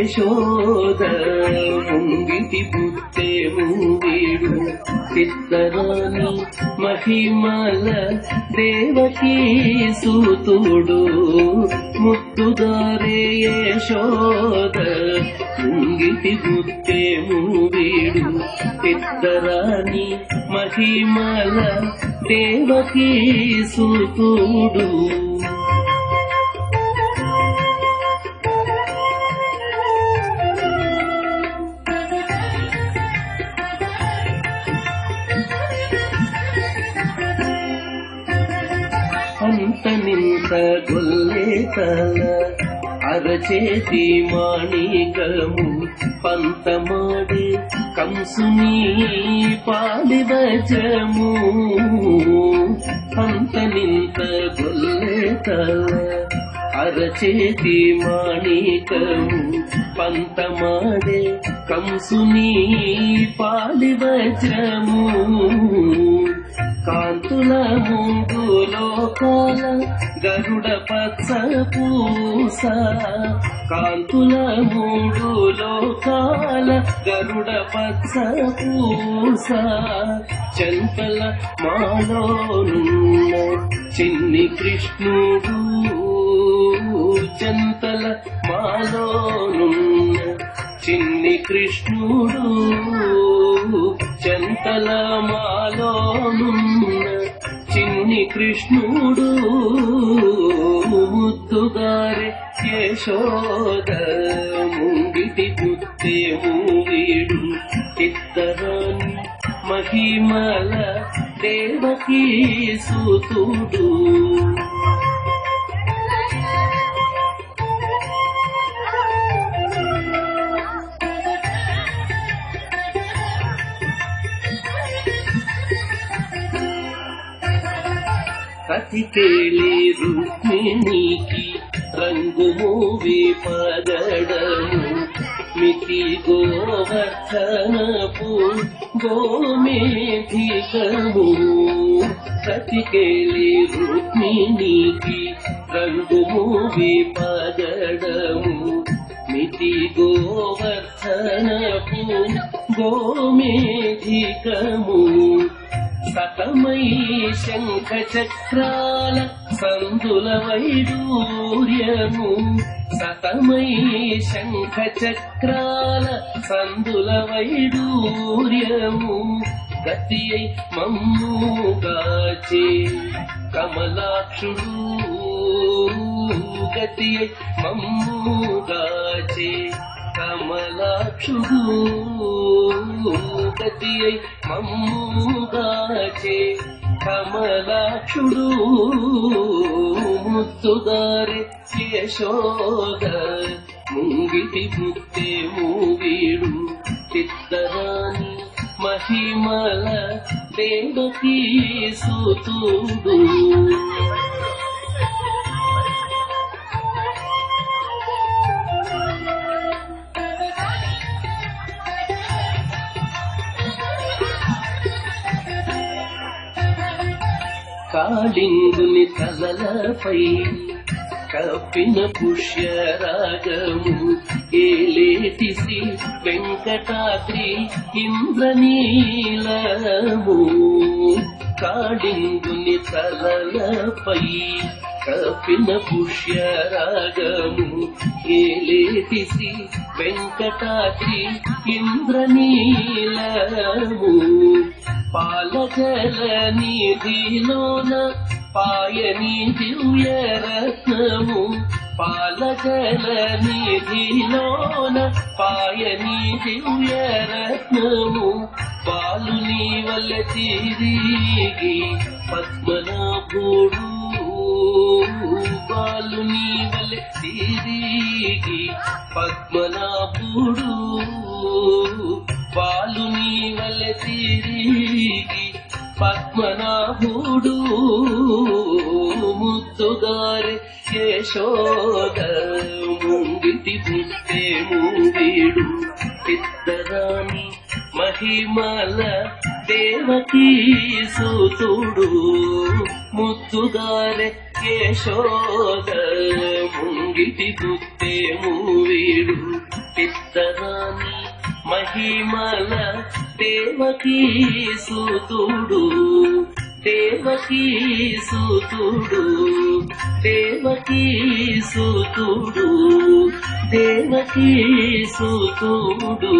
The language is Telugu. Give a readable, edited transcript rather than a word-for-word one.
యశోద ముంగిటి పుట్టే మూవీడు చిత్తరాని మహిమల దేవకీ సూతుడు ముత్తుగారే యశోద ముంగిటి పుట్టే మూవీడు చిత్తరాని మహిమల దేవకీ సూతుడు అంతనింత గొల్లేతల అరచేతి మాణికము పంతమాడి కంసుని పాలివజము అంతనింత గొల్లేతల అరచేతి మాణికము పంతమాడే కంసుని పాలివజము కాంతుల ముందు లోకాల గరుడ పచ్చ పూస కాంతుల మూడు లోకాల గరుడ పచ్చ పూస చెంతల మాలోనున్న చిన్ని కృష్ణుడు చెంతల మాలోనున్న చిన్ని కృష్ణుడు చెంతల మాలోనున్న చిన్ని కృష్ణుడు ముద్దుగారే యశోద ముంగిటి పుట్టే మూవీడు చిత్తరాని మహిమల దేవకీ సూతుడు కతికేళి రుక్మిణికి రంగు మూవి పగడము మితి గోవర్ధనపు గోమేధికము కతికేళి రుక్మిణికి రంగు మూవి పగడము మితి గోవర్ధనపు గోమేధికము సతమై శంఖ చక్రాల సందుల వైడూర్యము సతమై శంఖ చక్రాల సందుల వైడూర్యము గతి మమ్ముగాచే కమలాక్షుడు గతి మమ్ముగాచే కమలాక్షుడు గతి మమ్ముగాచే కమలాక్షుడు ముద్దుగారే యశోద ముంగిటి పుట్టే మూవీడు చిత్తరాని మహిమల దేవకీ సూతుడు కాళింగుని తలలపై కప్పిన పుష్యరాగము ఏలేటిసి వెంకటాద్రి ఇంద్రనీలము కాళింగుని తలలపై కప్పిన పుష్యరాగము ఏలేటిసి వెంకటాద్రి ఇంద్రనీలము పాలజల నిధిలోన పాయని దివ్యరత్నము పాలజల నిధిలోన పాయని దివ్యరత్నము బాలుని వల్ల తిరిగి పద్మనాభుడు బాలుని వల్ల తిరిగి పద్మనాభుడు బాలుని వల్ల తిరిగి పద్మనాభుడు ముద్దుగారే యశోద ముంగిటి పుట్టే మూవీడు చిత్తరాని మహిమల దేవకీ సూతుడు ముద్దుగారే యశోద ముంగిటి పుట్టే మూవీడు చిత్తరాణి మహిమల దేవకీ సుతుడు దేవకీ సుతుడు దేవకీ సుతుడు దేవకీ సుతుడు